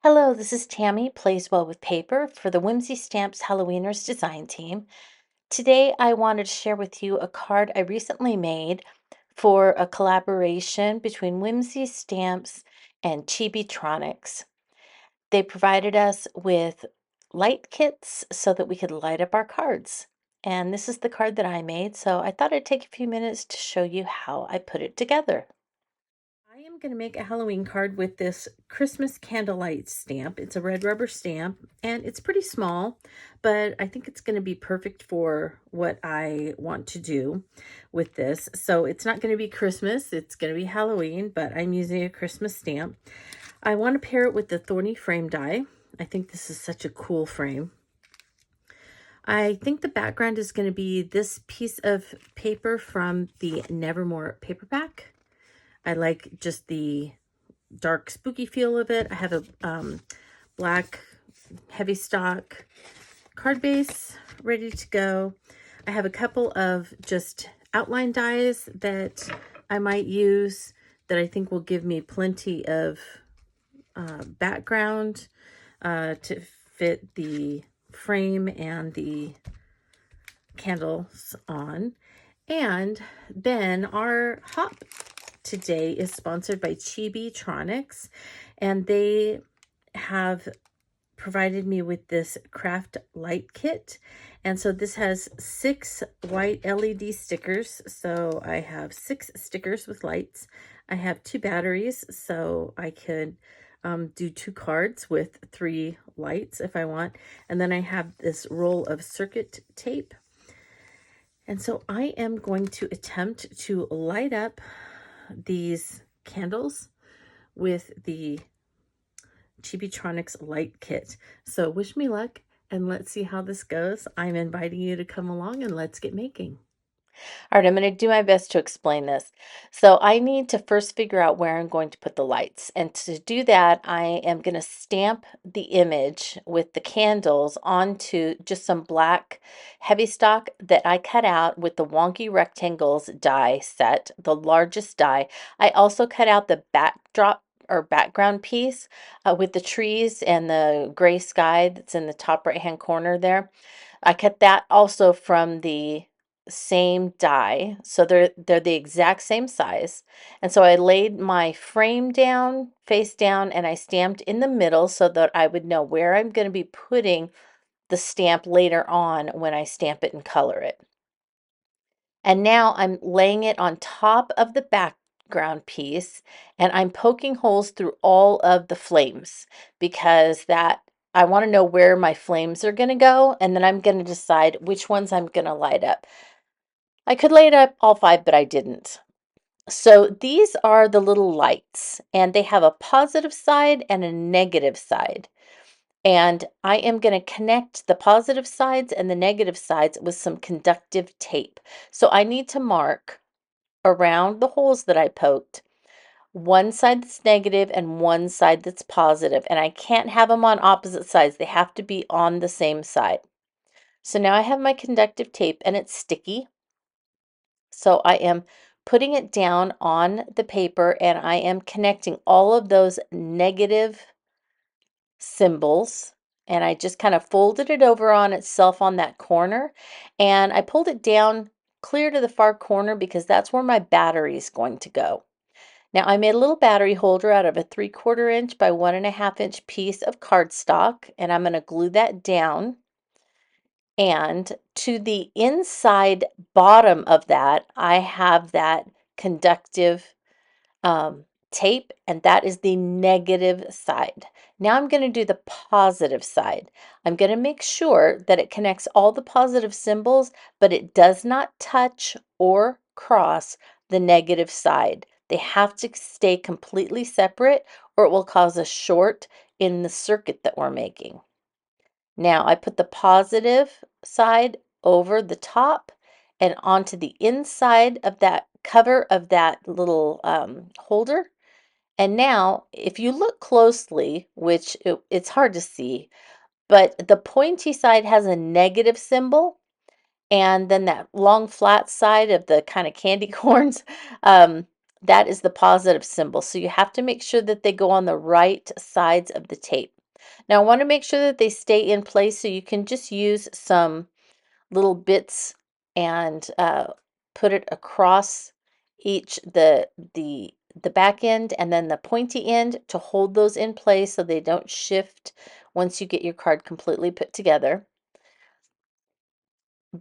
Hello, this is Tammy, Plays Well with Paper for the Whimsy Stamps Halloweeners design team. Today I wanted to share with you a card I recently made for a collaboration between Whimsy Stamps and Chibitronics. They provided us with light kits so that we could light up our cards. And this is the card that I made, so I thought I'd take a few minutes to show you how I put it together. I am going to make a Halloween card with this Christmas candlelight stamp. It's a red rubber stamp and it's pretty small, but I think it's going to be perfect for what I want to do with this. So it's not going to be Christmas, it's going to be Halloween, but I'm using a Christmas stamp. I want to pair it with the Thorny Frame Die. I think this is such a cool frame. I think the background is going to be this piece of paper from the Nevermore paperback. I like just the dark spooky feel of it. I have a black heavy stock card base ready to go. I have a couple of just outline dies that I might use that I think will give me plenty of background to fit the frame and the candles on. And then our hop today is sponsored by Chibitronics, and they have provided me with this craft light kit. And so this has 6 white LED stickers. So I have 6 stickers with lights. I have 2 batteries, so I could do 2 cards with 3 lights if I want. And then I have this roll of circuit tape. And so I am going to attempt to light up these candles with the Chibitronics light kit. So wish me luck and let's see how this goes. I'm inviting you to come along and let's get making. All right, I'm going to do my best to explain this. So I need to first figure out where I'm going to put the lights. And to do that, I am going to stamp the image with the candles onto just some black heavy stock that I cut out with the wonky rectangles die set, the largest die. I also cut out the backdrop or background piece with the trees and the gray sky that's in the top right hand corner there. I cut that also from the same die, so they're the exact same size. And so I laid my frame down face down and I stamped in the middle so that I would know where I'm going to be putting the stamp later on when I stamp it and color it. And now I'm laying it on top of the background piece and I'm poking holes through all of the flames because that I want to know where my flames are going to go, and then I'm going to decide which ones I'm going to light up. I could light up all 5, but I didn't. So these are the little lights, and they have a positive side and a negative side. And I am going to connect the positive sides and the negative sides with some conductive tape. So I need to mark around the holes that I poked one side that's negative and one side that's positive. And I can't have them on opposite sides. They have to be on the same side. So now I have my conductive tape and it's sticky. So I am putting it down on the paper and I am connecting all of those negative symbols, and I just kind of folded it over on itself on that corner, and I pulled it down clear to the far corner because that's where my battery is going to go. Now I made a little battery holder out of a 3/4 inch by 1.5 inch piece of cardstock, and I'm going to glue that down. And to the inside bottom of that, I have that conductive tape, and that is the negative side. Now I'm going to do the positive side. I'm going to make sure that it connects all the positive symbols, but it does not touch or cross the negative side. They have to stay completely separate or it will cause a short in the circuit that we're making. Now I put the positive side over the top and onto the inside of that cover of that little holder. And now if you look closely, which it's hard to see, but the pointy side has a negative symbol, and then that long flat side of the kind of candy corns, that is the positive symbol. So you have to make sure that they go on the right sides of the tape. Now I want to make sure that they stay in place, so you can just use some little bits and put it across each the back end and then the pointy end to hold those in place so they don't shift once you get your card completely put together.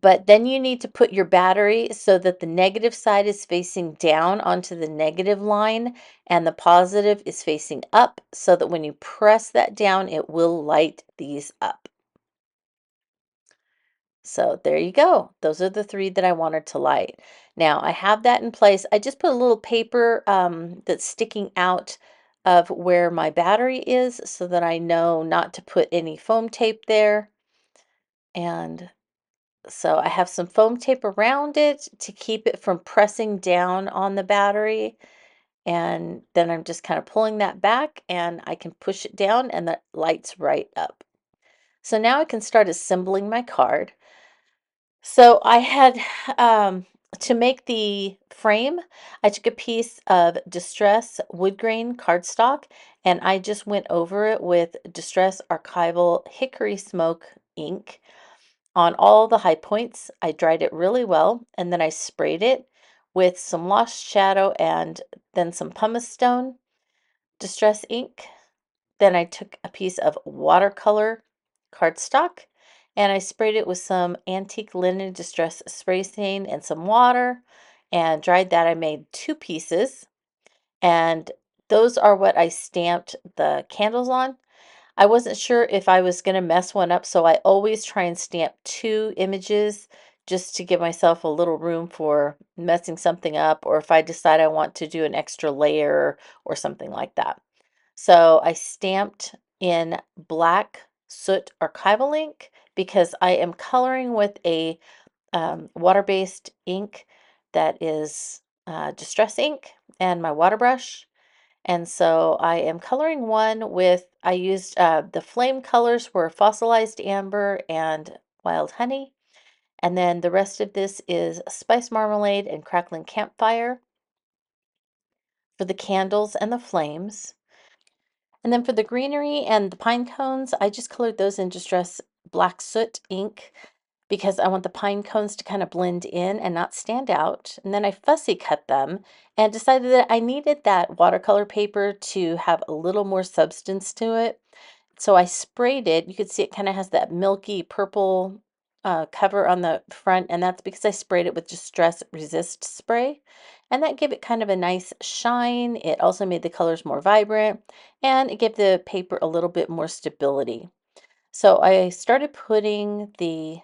But then you need to put your battery so that the negative side is facing down onto the negative line and the positive is facing up, so that when you press that down, it will light these up. So there you go. Those are the 3 that I wanted to light. Now I have that in place. I just put a little paper that's sticking out of where my battery is so that I know not to put any foam tape there. And so I have some foam tape around it to keep it from pressing down on the battery. And then I'm just kind of pulling that back and I can push it down and that lights right up. So now I can start assembling my card. So I had, to make the frame, I took a piece of Distress wood grain cardstock and I just went over it with Distress Archival Hickory Smoke ink on all the high points. I dried it really well and then I sprayed it with some Lost Shadow and then some pumice stone Distress ink. Then I took a piece of watercolor cardstock and I sprayed it with some antique linen distress spray stain and some water and dried that. I made 2 pieces and those are what I stamped the candles on. I wasn't sure if I was going to mess one up, so I always try and stamp 2 images just to give myself a little room for messing something up, or if I decide I want to do an extra layer or something like that. So I stamped in black soot archival ink because I am coloring with a water-based ink that is distress ink and my water brush. And so I am coloring one with, I used the flame colors were fossilized amber and wild honey. And then the rest of this is spice marmalade and crackling campfire for the candles and the flames. And then for the greenery and the pine cones, I just colored those in Distress Black Soot ink because I want the pine cones to kind of blend in and not stand out. And then I fussy cut them and decided that I needed that watercolor paper to have a little more substance to it. So I sprayed it. You could see it kind of has that milky purple cover on the front, and that's because I sprayed it with Distress Resist spray. And that gave it kind of a nice shine. It also made the colors more vibrant, and it gave the paper a little bit more stability. So I started putting the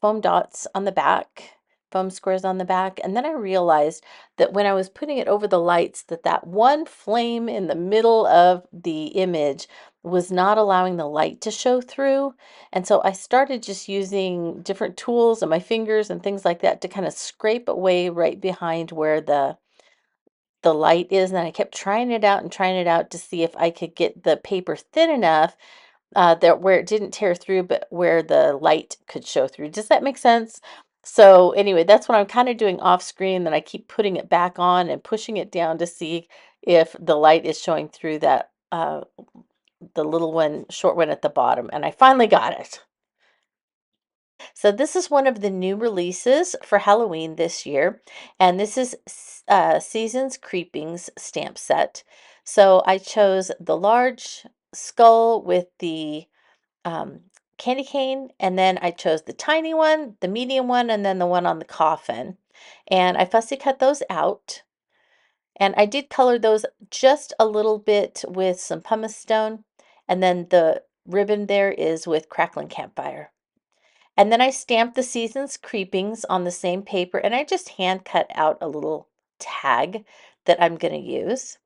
foam dots on the back, foam squares on the back, and then I realized that when I was putting it over the lights that one flame in the middle of the image was not allowing the light to show through. And so I started just using different tools and my fingers and things like that to kind of scrape away right behind where the light is. And I kept trying it out and trying it out to see if I could get the paper thin enough that where it didn't tear through, but where the light could show through. Does that make sense? So anyway, that's what I'm kind of doing off screen. Then I keep putting it back on and pushing it down to see if the light is showing through that the little one, short one at the bottom. And I finally got it. So this is one of the new releases for Halloween this year, and this is Seasons Creepings stamp set. So I chose the large skull with the candy cane, and then I chose the tiny one, the medium one, and then the one on the coffin. And I fussy cut those out. And I did color those just a little bit with some pumice stone. And then the ribbon there is with crackling campfire. And then I stamped the Seasons Creepings on the same paper, and I just hand cut out a little tag that I'm going to use.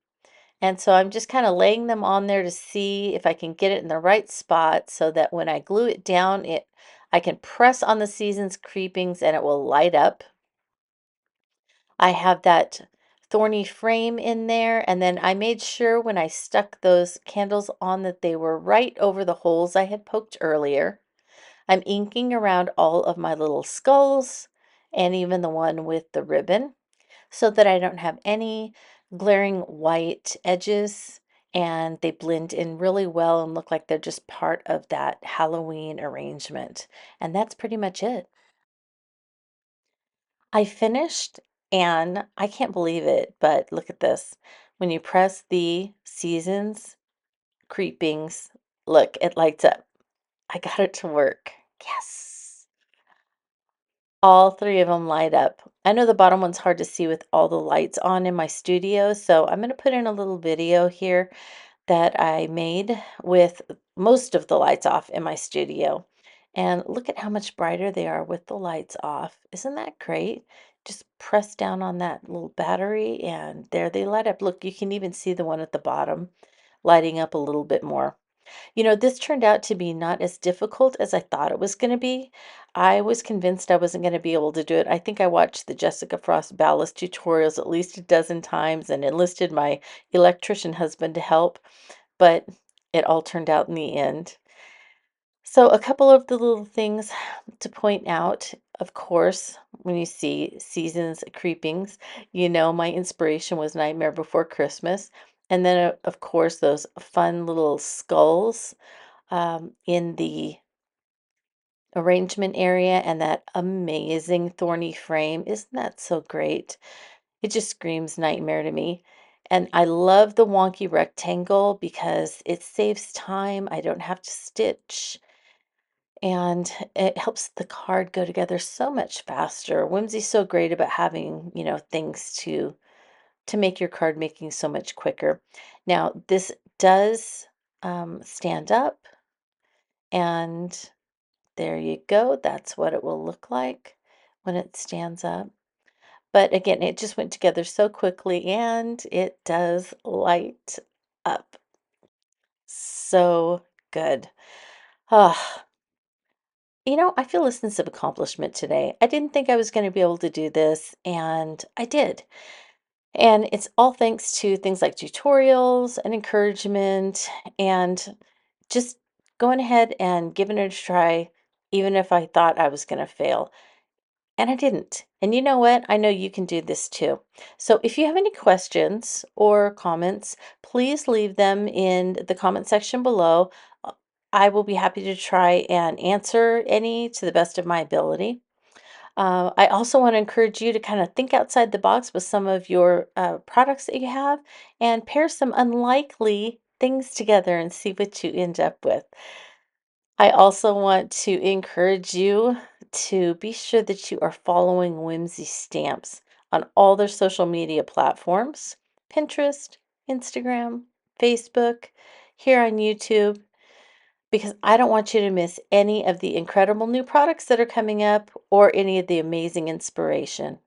And so I'm just kind of laying them on there to see if I can get it in the right spot so that when I glue it down, I can press on the Seasons Creepings and it will light up. I have that thorny frame in there, and then I made sure when I stuck those candles on that they were right over the holes I had poked earlier. I'm inking around all of my little skulls and even the one with the ribbon so that I don't have any glaring white edges and they blend in really well and look like they're just part of that Halloween arrangement. And that's pretty much it. I finished and I can't believe it, but look at this. When you press the seasons, creepings, look, it lights up. I got it to work. Yes. All three of them light up. I know the bottom one's hard to see with all the lights on in my studio, so I'm going to put in a little video here that I made with most of the lights off in my studio. And look at how much brighter they are with the lights off. Isn't that great? Just press down on that little battery and there they light up. Look, you can even see the one at the bottom lighting up a little bit more. You know, this turned out to be not as difficult as I thought it was going to be. I was convinced I wasn't going to be able to do it. I think I watched the Jessica Frost ballast tutorials at least a dozen times and enlisted my electrician husband to help, but it all turned out in the end. So, a couple of the little things to point out, of course, when you see seasons creepings, you know my inspiration was Nightmare Before Christmas. And then, of course, those fun little skulls in the arrangement area and that amazing thorny frame. Isn't that so great? It just screams nightmare to me. And I love the wonky rectangle because it saves time. I don't have to stitch and it helps the card go together so much faster. Whimsy's so great about having, things to make your card making so much quicker. Now, this does stand up and there you go. That's what it will look like when it stands up. But again, it just went together so quickly and it does light up. So good. Ah, I feel a sense of accomplishment today. I didn't think I was going to be able to do this, and I did. And it's all thanks to things like tutorials and encouragement and just going ahead and giving it a try, even if I thought I was going to fail. And I didn't. And you know what? I know you can do this too. So if you have any questions or comments, please leave them in the comment section below. Uh, I will be happy to try and answer any to the best of my ability. I also want to encourage you to kind of think outside the box with some of your products that you have and pair some unlikely things together and see what you end up with. I also want to encourage you to be sure that you are following Whimsy Stamps on all their social media platforms, Pinterest, Instagram, Facebook, here on YouTube, because I don't want you to miss any of the incredible new products that are coming up or any of the amazing inspiration.